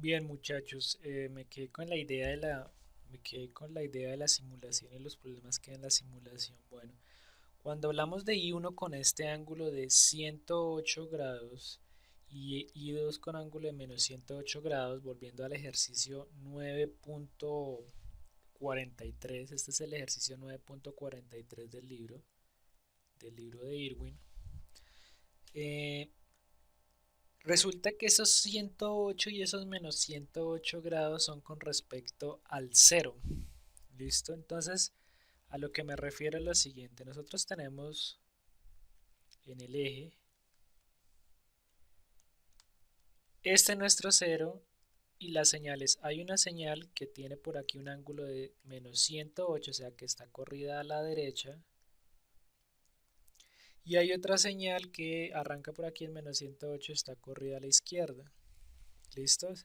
Bien, muchachos, me quedé con la idea de la simulación y los problemas que hay en la simulación. Bueno, cuando hablamos de I1 con este ángulo de 108 grados y I2 con ángulo de menos 108 grados, volviendo al ejercicio 9.43, este es el ejercicio 9.43 del libro de Irwin. Eh, Resulta que esos 108 y esos menos 108 grados son con respecto al cero. ¿Listo? Entonces, a lo que me refiero es lo siguiente. Nosotros tenemos en el eje este nuestro cero y las señales. Hay una señal que tiene por aquí un ángulo de menos 108, o sea que está corrida a la derecha. Y hay otra señal que arranca por aquí en menos 108, está corrida a la izquierda. ¿Listos?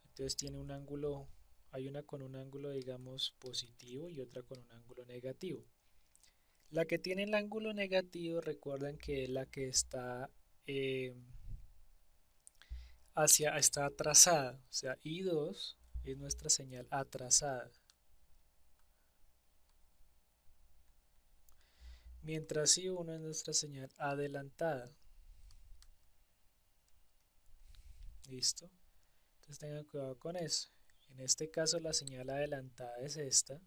Entonces tiene un ángulo, hay una con un ángulo digamos positivo y otra con un ángulo negativo. La que tiene el ángulo negativo, recuerden que es la que está eh, está atrasada, o sea, I2 es nuestra señal atrasada, mientras I1 es nuestra señal adelantada. ¿Listo? Entonces tengan cuidado con eso. En este caso la señal adelantada es esta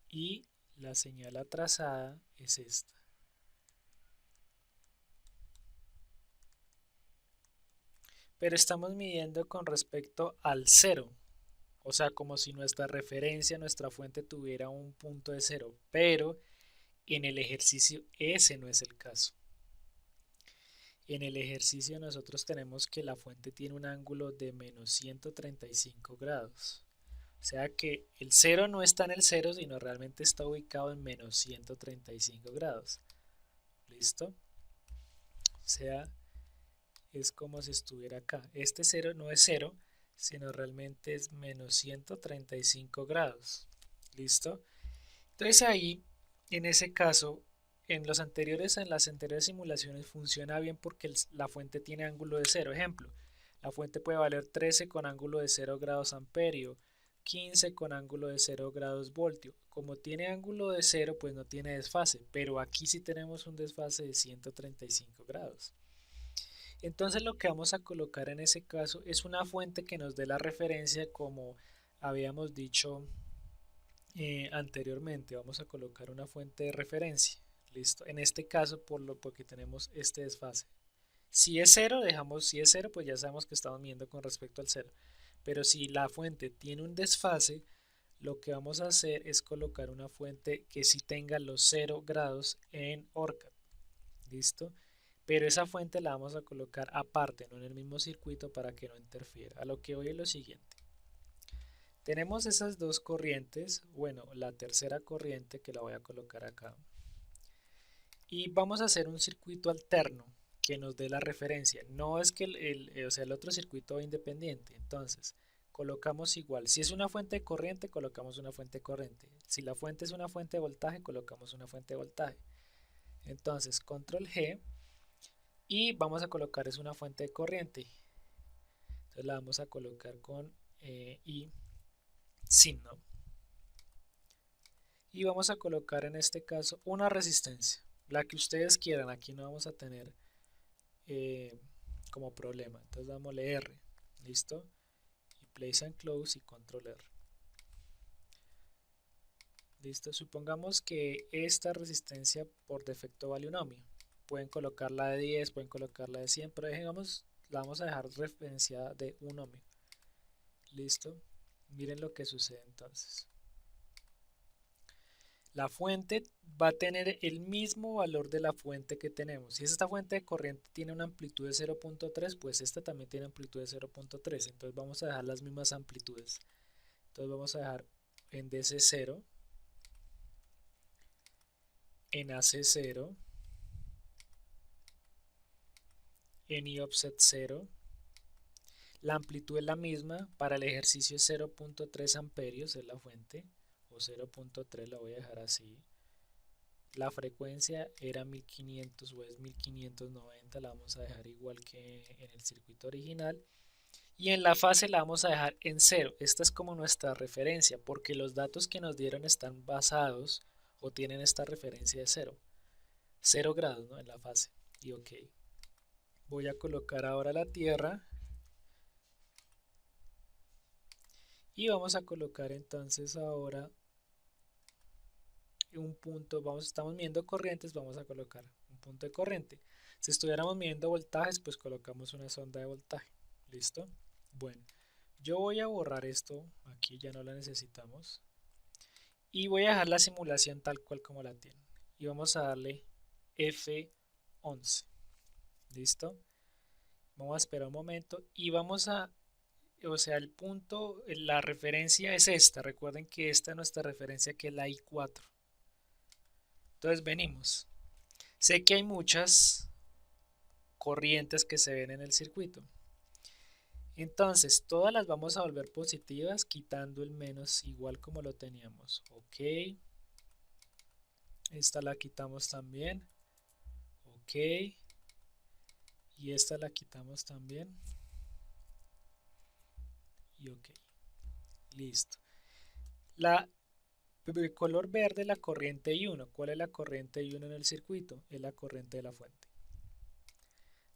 y la señal atrasada es esta. Pero estamos midiendo con respecto al cero, o sea, como si nuestra referencia, nuestra fuente tuviera un punto de cero, pero en el ejercicio ese no es el caso. En el ejercicio nosotros tenemos que la fuente tiene un ángulo de menos 135 grados. O sea que el cero no está en el cero, sino realmente está ubicado en menos 135 grados. ¿Listo? O sea, es como si estuviera acá. Este cero no es cero, sino realmente es menos 135 grados. ¿Listo? Entonces ahí, en ese caso, en las anteriores simulaciones funciona bien porque la fuente tiene ángulo de cero. Ejemplo, la fuente puede valer 13 con ángulo de 0 grados amperio, 15 con ángulo de 0 grados voltio. Como tiene ángulo de cero, pues no tiene desfase, pero aquí sí tenemos un desfase de 135 grados. Entonces lo que vamos a colocar en ese caso es una fuente que nos dé la referencia como habíamos dicho anteriormente. Vamos a colocar una fuente de referencia. Listo. En este caso, porque tenemos este desfase. Si es cero, si es cero, pues ya sabemos que estamos midiendo con respecto al cero. Pero si la fuente tiene un desfase, lo que vamos a hacer es colocar una fuente que sí tenga los 0 grados en ORCAD. ¿Listo? Pero esa fuente la vamos a colocar aparte, no en el mismo circuito para que no interfiera. A lo que voy es lo siguiente. Tenemos esas dos corrientes, bueno, la tercera corriente que la voy a colocar acá. Y vamos a hacer un circuito alterno que nos dé la referencia. No es que el otro circuito va independiente. Entonces, colocamos igual. Si es una fuente de corriente, colocamos una fuente de corriente. Si la fuente es una fuente de voltaje, colocamos una fuente de voltaje. Entonces, control G y vamos a colocar es una fuente de corriente. Entonces la vamos a colocar con I sin, ¿no? Y vamos a colocar en este caso una resistencia, la que ustedes quieran. Aquí no vamos a tener eh, como problema. Entonces dámosle R, listo, y place and close y control R. Listo, supongamos que esta resistencia por defecto vale un ohmio. Pueden colocarla de 10, pueden colocarla de 100, pero digamos la vamos a dejar referenciada de un ohmio. Listo, miren lo que sucede entonces. La fuente va a tener el mismo valor de la fuente que tenemos. Si esta fuente de corriente tiene una amplitud de 0.3, pues esta también tiene amplitud de 0.3. Entonces vamos a dejar las mismas amplitudes. Entonces vamos a dejar en DC0, en AC0, en I offset 0. La amplitud es la misma. Para el ejercicio es 0.3 amperios es la fuente. O 0.3 la voy a dejar así. la frecuencia era 1500 o es 1590, la vamos a dejar igual que en el circuito original. Y en la fase la vamos a dejar en 0. Esta es como nuestra referencia, porque los datos que nos dieron están basados o tienen esta referencia de 0. 0 grados, ¿no? En la fase. Y ok. Voy a colocar ahora la Tierra. Y vamos a colocar entonces ahora un punto, estamos midiendo corrientes, vamos a colocar un punto de corriente. Si estuviéramos midiendo voltajes, pues colocamos una sonda de voltaje. ¿Listo? Bueno, yo voy a borrar esto, aquí ya no la necesitamos. Y voy a dejar la simulación tal cual como la tienen. Y vamos a darle F11. ¿Listo? Vamos a esperar un momento y vamos a, o sea, el punto, la referencia es esta. Recuerden que esta es nuestra referencia, que es la I4. Entonces venimos. Sé que hay muchas corrientes que se ven en el circuito. Entonces, todas las vamos a volver positivas, quitando el menos igual como lo teníamos. Ok. Esta la quitamos también. Ok. Y esta la quitamos también. Y ok. Listo. El color verde, la corriente I1. ¿Cuál es la corriente I1 en el circuito? Es la corriente de la fuente.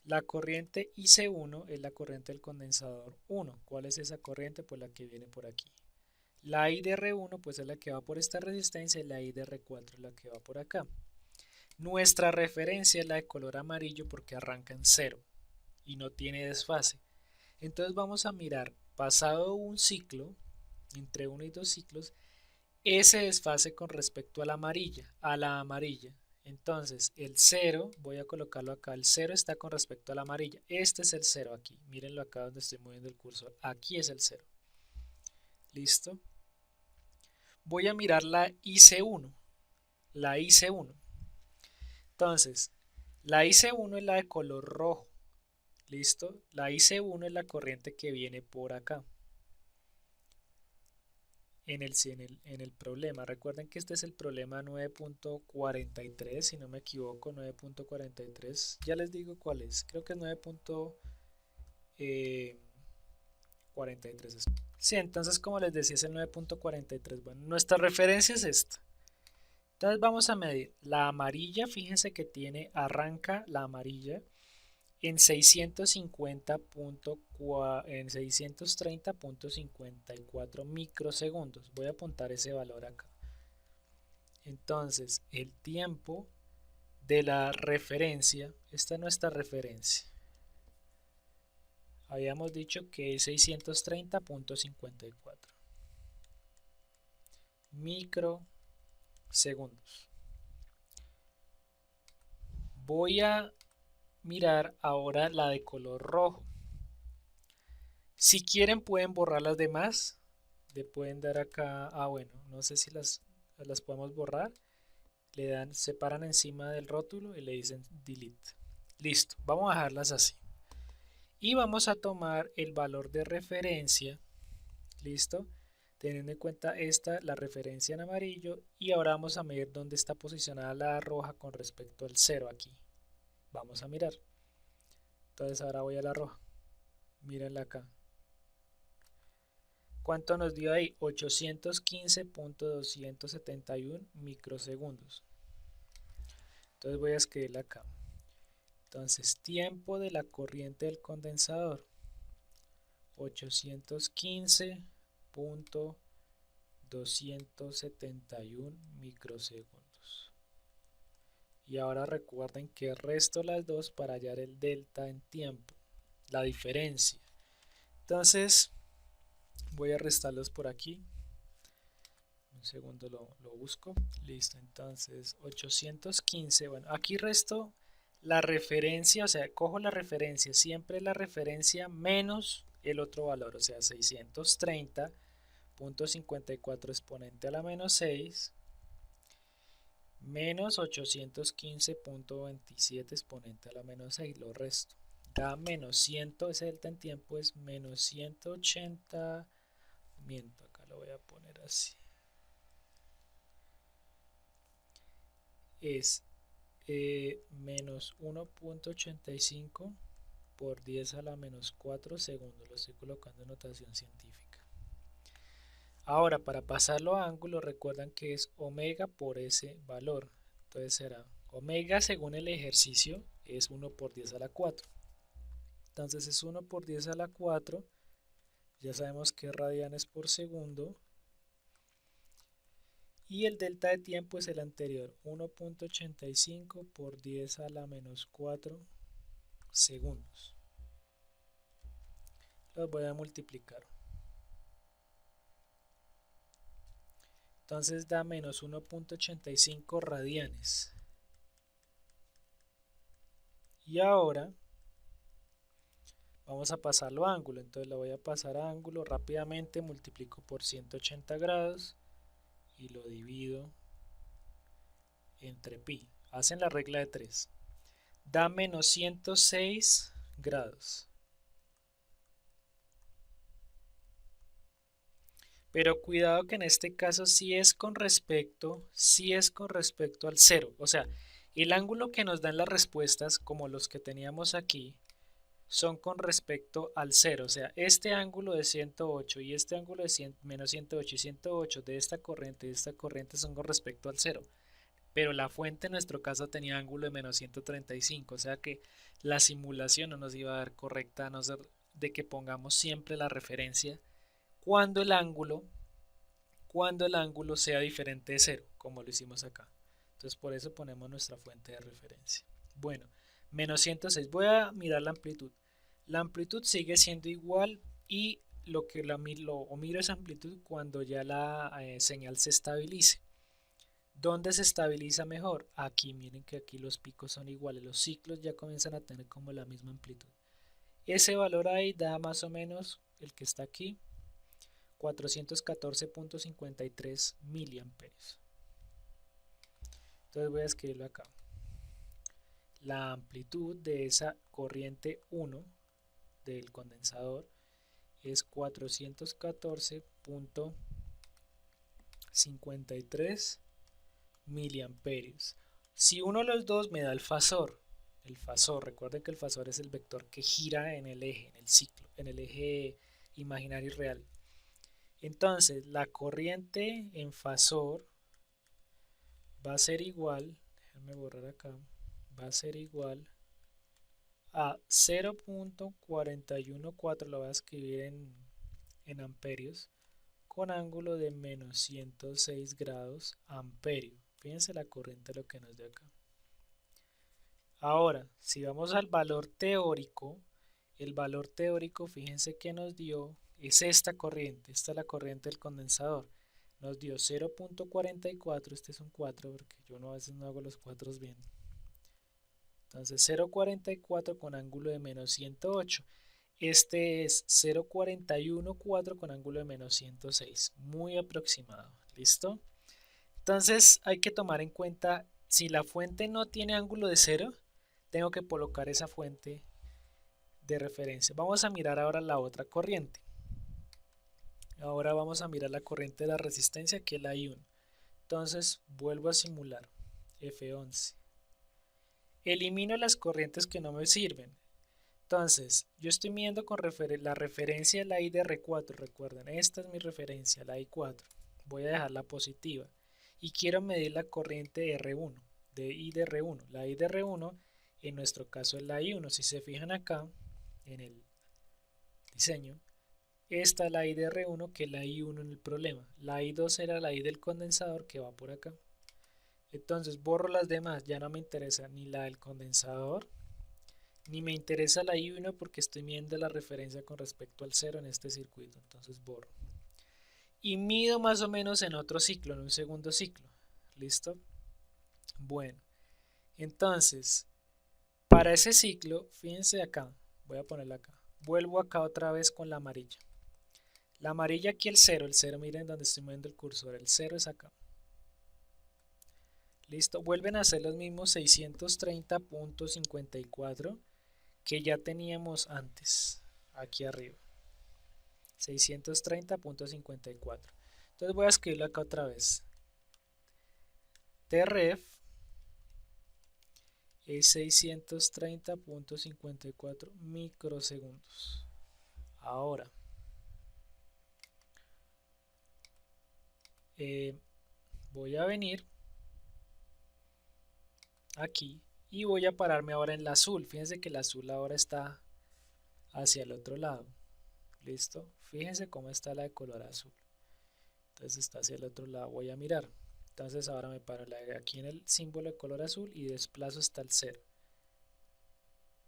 La corriente IC1 es la corriente del condensador 1. ¿Cuál es esa corriente? Pues la que viene por aquí. La IDR1 pues es la que va por esta resistencia y la IDR4 es la que va por acá. Nuestra referencia es la de color amarillo porque arranca en 0 y no tiene desfase. Entonces vamos a mirar, pasado un ciclo, entre 1 y 2 ciclos, ese desfase con respecto a la amarilla. Entonces el 0, voy a colocarlo acá, el 0 está con respecto a la amarilla. Este es el 0 aquí, mírenlo acá donde estoy moviendo el cursor, aquí es el 0. ¿Listo? Voy a mirar la IC1. La IC1. Entonces, la IC1 es la de color rojo. ¿Listo? La IC1 es la corriente que viene por acá. En el problema. Recuerden que este es el problema 9.43, si no me equivoco, 9.43. Ya les digo cuál es. Creo que es 9.43. Sí, entonces como les decía es el 9.43. Bueno, nuestra referencia es esta. Entonces vamos a medir la amarilla, fíjense que arranca la amarilla en 630.54 microsegundos. Voy a apuntar ese valor acá. Entonces el tiempo de la referencia, esta es nuestra referencia. Habíamos dicho que es 630.54 microsegundos. Voy a mirar ahora la de color rojo. Si quieren pueden borrar las demás. Le pueden dar acá, bueno, no sé si las podemos borrar. Le dan, se paran encima del rótulo y le dicen delete. Listo, vamos a dejarlas así. Y vamos a tomar el valor de referencia. Listo, teniendo en cuenta la referencia en amarillo. Y ahora vamos a medir dónde está posicionada la roja con respecto al 0 aquí. Vamos a mirar. Entonces ahora voy a la roja. Mírenla acá. ¿Cuánto nos dio ahí? 815.271 microsegundos. Entonces voy a escribirla acá. Entonces, tiempo de la corriente del condensador. 815.271 microsegundos. Y ahora recuerden que resto las dos para hallar el delta en tiempo, la diferencia. Entonces, voy a restarlos por aquí. Un segundo lo busco. Listo, entonces 815. Bueno, aquí resto la referencia, o sea, cojo la referencia, siempre la referencia menos el otro valor, o sea, 630.54 exponente a la menos 6 menos 815.27 exponente a la menos 6, lo resto. Da menos 100, ese delta en tiempo es menos 180, acá lo voy a poner así. es menos 1.85 por 10 a la menos 4 segundos. Lo estoy colocando en notación científica. Ahora, para pasarlo a ángulo, recuerdan que es omega por ese valor. Entonces será omega según el ejercicio es 1 por 10 a la 4. Entonces es 1 por 10 a la 4. Ya sabemos que es radianes por segundo. Y el delta de tiempo es el anterior, 1.85 por 10 a la menos 4 segundos. Los voy a multiplicar. Entonces da menos 1.85 radianes. Y ahora vamos a pasarlo a ángulo. Entonces lo voy a pasar a ángulo rápidamente. Multiplico por 180 grados y lo divido entre pi. Hacen la regla de 3. Da menos 106 grados. Pero cuidado que en este caso sí es con respecto al cero. O sea, el ángulo que nos dan las respuestas, como los que teníamos aquí, son con respecto al cero. O sea, este ángulo de 108 y este ángulo de menos 108 y 108 de esta corriente y esta corriente son con respecto al cero. Pero la fuente en nuestro caso tenía ángulo de menos 135. O sea que la simulación no nos iba a dar correcta, a no ser de que pongamos siempre la referencia cuando el ángulo sea diferente de cero, como lo hicimos acá. Entonces por eso ponemos nuestra fuente de referencia. Bueno, menos 106. Voy a mirar la amplitud. La amplitud sigue siendo igual y miro esa amplitud cuando ya la señal se estabilice. ¿Dónde se estabiliza mejor? Aquí, miren que aquí los picos son iguales. Los ciclos ya comienzan a tener como la misma amplitud. Ese valor ahí da más o menos el que está aquí, 414.53 miliamperios. Entonces voy a escribirlo acá. La amplitud de esa corriente 1 del condensador es 414.53 miliamperios. Si uno de los dos me da el fasor, recuerden que el fasor es el vector que gira en el eje, en el ciclo, en el eje imaginario y real. Entonces, la corriente en fasor va a ser igual, déjenme borrar acá, va a ser igual a 0.414, lo voy a escribir en amperios, con ángulo de menos 106 grados amperio. Fíjense la corriente lo que nos dio acá. Ahora, si vamos al valor teórico, el valor teórico, fíjense que nos dio, es esta corriente, esta es la corriente del condensador. Nos dio 0.44, este es un 4 porque yo a veces no hago los 4 bien. Entonces 0.44 con ángulo de menos 108. Este es 0.414 con ángulo de menos 106. Muy aproximado. ¿Listo? Entonces hay que tomar en cuenta, si la fuente no tiene ángulo de 0, tengo que colocar esa fuente de referencia. Vamos a mirar ahora la otra corriente. Ahora vamos a mirar la corriente de la resistencia, que es la I1. Entonces vuelvo a simular F11. Elimino las corrientes que no me sirven. Entonces, yo estoy midiendo con la referencia de la I de R4. Recuerden, esta es mi referencia, la I4. Voy a dejarla positiva. Y quiero medir la corriente de R1, de I de R1. La I de R1, en nuestro caso es la I1. Si se fijan acá, en el diseño, esta es la I de R1, que es la I1 en el problema. La I2 era la I del condensador, que va por acá. Entonces borro las demás, ya no me interesa ni la del condensador, ni me interesa la I1 porque estoy midiendo la referencia con respecto al 0 en este circuito. Entonces borro. Y mido más o menos en otro ciclo, en un segundo ciclo. ¿Listo? Bueno, entonces, para ese ciclo, fíjense acá, voy a ponerla acá. Vuelvo acá otra vez con la amarilla. La amarilla aquí el 0, miren donde estoy moviendo el cursor, el 0 es acá. Listo, vuelven a hacer los mismos 630.54 que ya teníamos antes, aquí arriba. 630.54. Entonces voy a escribirlo acá otra vez. Tref es 630.54 microsegundos. Ahora, voy a venir aquí y voy a pararme ahora en la azul. Fíjense que el azul ahora está hacia el otro lado. ¿Listo? Fíjense cómo está la de color azul. Entonces está hacia el otro lado. Voy a mirar. Entonces ahora me paro aquí en el símbolo de color azul y desplazo hasta el 0.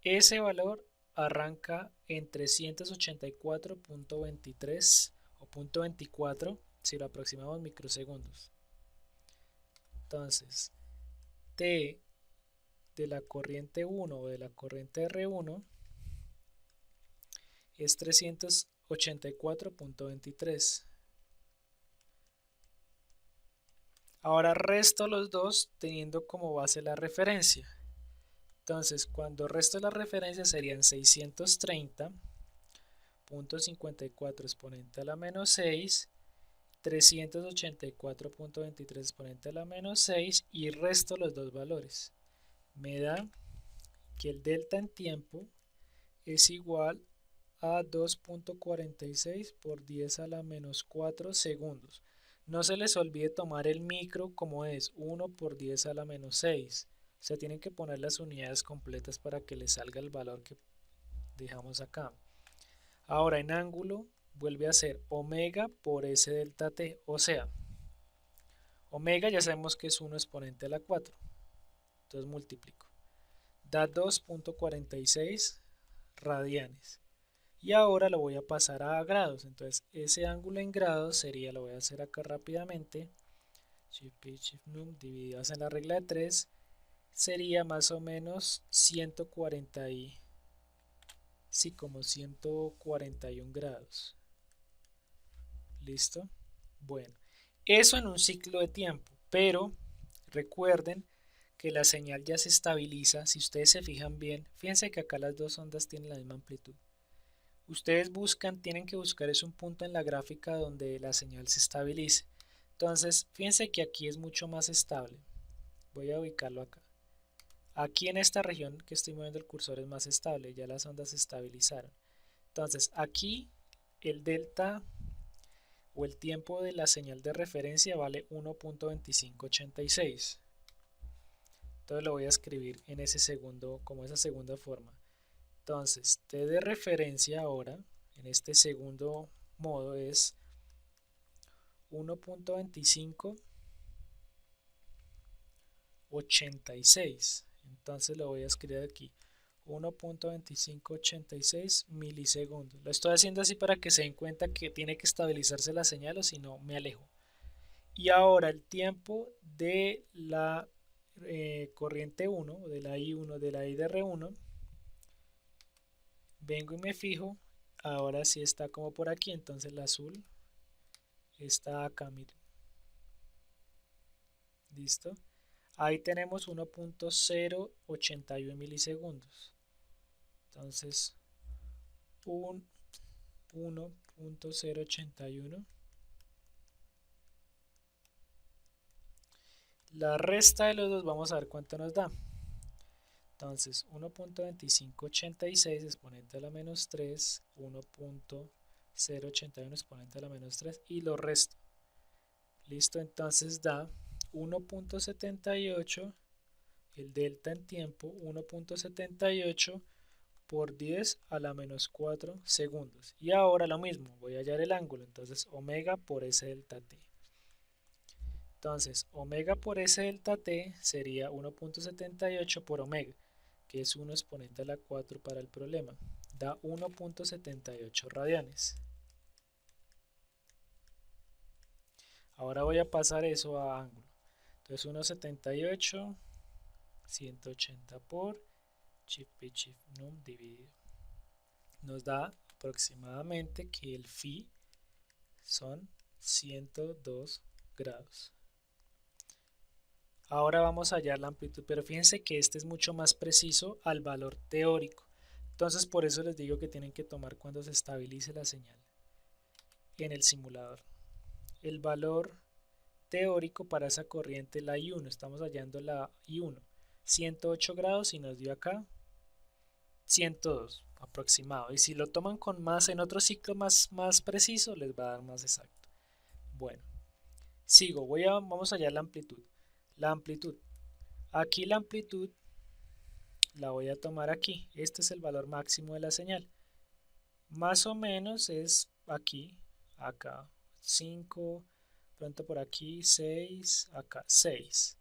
Ese valor arranca en 384.23 o .24 si lo aproximamos microsegundos. Entonces, T de la corriente 1 o de la corriente R1 es 384.23. Ahora resto los dos teniendo como base la referencia. Entonces, cuando resto la referencia serían 630.54 exponente a la menos 6, 384.23 exponente a la menos 6 y resto los dos valores. Me da que el delta en tiempo es igual a 2.46 por 10 a la menos 4 segundos. No se les olvide tomar el micro como es 1 por 10 a la menos 6. O sea, tienen que poner las unidades completas para que les salga el valor que dejamos acá. Ahora en ángulo vuelve a ser omega por S delta T. O sea, omega ya sabemos que es 1 exponente a la 4. Entonces multiplico. Da 2.46 radianes. Y ahora lo voy a pasar a grados. Entonces ese ángulo en grados sería, lo voy a hacer acá rápidamente, Shift num divididos en la regla de 3, sería más o menos 140 como 141 grados. ¿Listo? Bueno, eso en un ciclo de tiempo, pero recuerden que la señal ya se estabiliza. Si ustedes se fijan bien, fíjense que acá las dos ondas tienen la misma amplitud. Ustedes tienen que buscar es un punto en la gráfica donde la señal se estabilice. Entonces, fíjense que aquí es mucho más estable. Voy a ubicarlo acá. Aquí en esta región que estoy moviendo el cursor es más estable, ya las ondas se estabilizaron. Entonces, aquí el delta o el tiempo de la señal de referencia vale 1.2586. Entonces lo voy a escribir en ese segundo, como esa segunda forma. Entonces, T de referencia ahora, en este segundo modo, es 1.2586. Entonces lo voy a escribir aquí, 1.2586 milisegundos. Lo estoy haciendo así para que se den cuenta que tiene que estabilizarse la señal o si no me alejo. Y ahora el tiempo de la corriente 1, de la I1, de la IDR1, vengo y me fijo, ahora sí está como por aquí, entonces el azul está acá, miren. ¿Listo? Ahí tenemos 1.081 milisegundos. Entonces, 1.081. La resta de los dos vamos a ver cuánto nos da. Entonces 1.2586 exponente a la menos 3, 1.081 exponente a la menos 3 y lo resto. Listo, entonces da 1.78, el delta en tiempo, 1.78 por 10 a la menos 4 segundos. Y ahora lo mismo, voy a hallar el ángulo, entonces omega por S delta T. Entonces, omega por S delta T sería 1.78 por omega, que es 1 exponente a la 4 para el problema. Da 1.78 radianes. Ahora voy a pasar eso a ángulo. Entonces 1.78, 180 por Shift num dividido. Nos da aproximadamente que el phi son 102 grados. Ahora vamos a hallar la amplitud, pero fíjense que este es mucho más preciso al valor teórico. Entonces por eso les digo que tienen que tomar cuando se estabilice la señal en el simulador. El valor teórico para esa corriente, la I1, estamos hallando la I1. 108 grados y nos dio acá 102 aproximado. Y si lo toman con más en otro ciclo más preciso, les va a dar más exacto. Bueno, sigo, vamos allá a la amplitud. La amplitud. Aquí la amplitud la voy a tomar aquí. Este es el valor máximo de la señal. Más o menos es aquí, acá, 5, pronto por aquí, 6, acá, 6.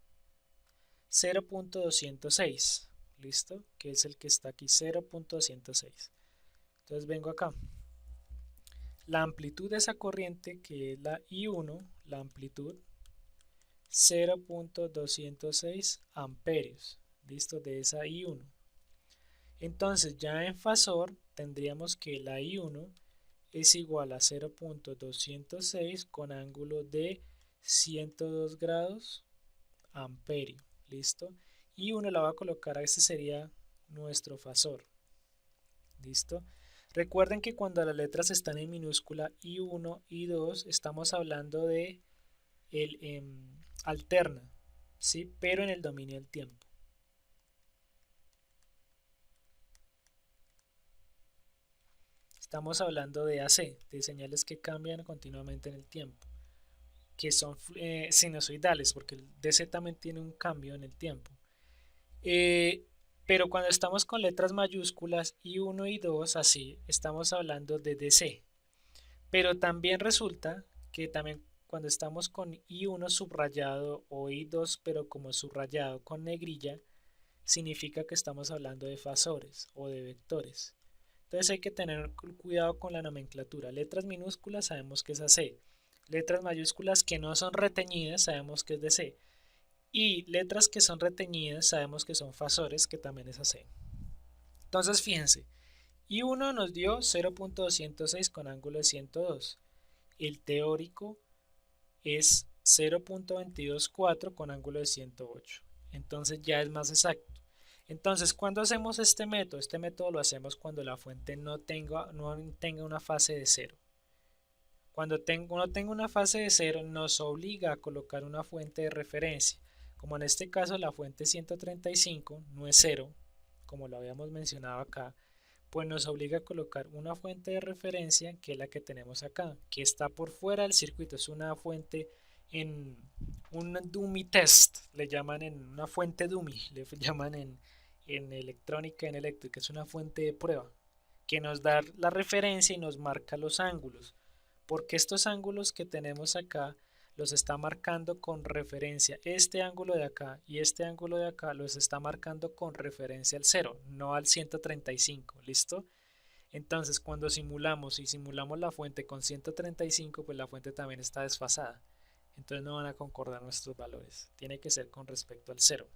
0.206, ¿listo? Que es el que está aquí, 0.206. Entonces vengo acá. La amplitud de esa corriente, que es la I1, la amplitud, 0.206 amperios, ¿listo? De esa I1. Entonces ya en fasor tendríamos que la I1 es igual a 0.206 con ángulo de 102 grados amperio, ¿listo? Y uno la va a colocar, este sería nuestro fasor, ¿listo? Recuerden que cuando las letras están en minúscula I1, I2, estamos hablando de el alterna, ¿sí? Pero en el dominio del tiempo. Estamos hablando de AC, de señales que cambian continuamente en el tiempo, que son sinusoidales, porque el DC también tiene un cambio en el tiempo. Pero cuando estamos con letras mayúsculas I1 y 2, así, estamos hablando de DC. Pero también resulta que también cuando estamos con I1 subrayado o I2 pero como subrayado con negrilla, significa que estamos hablando de fasores o de vectores. Entonces hay que tener cuidado con la nomenclatura. Letras minúsculas sabemos que es AC. Letras mayúsculas que no son reteñidas sabemos que es DC. Y letras que son reteñidas sabemos que son fasores, que también es AC. Entonces fíjense, I1 nos dio 0.206 con ángulo de 102. El teórico es 0.224 con ángulo de 108. Entonces ya es más exacto. Entonces, ¿cuándo hacemos este método? Este método lo hacemos cuando la fuente no tenga una fase de cero. Cuando uno tenga una fase de cero, nos obliga a colocar una fuente de referencia. Como en este caso la fuente 135 no es cero, como lo habíamos mencionado acá, pues nos obliga a colocar una fuente de referencia que es la que tenemos acá, que está por fuera del circuito. Es una fuente en un dummy test, le llaman en una fuente dummy, le llaman en electrónica, en eléctrica, es una fuente de prueba que nos da la referencia y nos marca los ángulos, porque estos ángulos que tenemos acá los está marcando con referencia. Este ángulo de acá y este ángulo de acá los está marcando con referencia al 0, no al 135, ¿listo? Entonces cuando simulamos la fuente con 135, pues la fuente también está desfasada. Entonces no van a concordar nuestros valores. Tiene que ser con respecto al 0.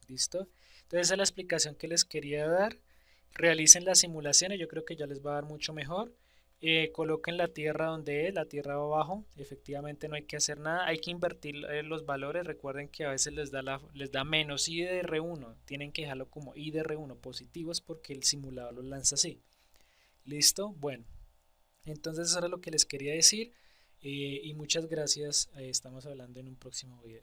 ¿Listo? Entonces esa es la explicación que les quería dar. Realicen las simulaciones, yo creo que ya les va a dar mucho mejor. Coloquen la tierra donde es, la tierra abajo. Efectivamente no hay que hacer nada, hay que invertir los valores. Recuerden que a veces les da menos I de R1, tienen que dejarlo como I de R1 positivos porque el simulador los lanza así. ¿Listo? Bueno, entonces eso era lo que les quería decir y muchas gracias. Estamos hablando en un próximo video.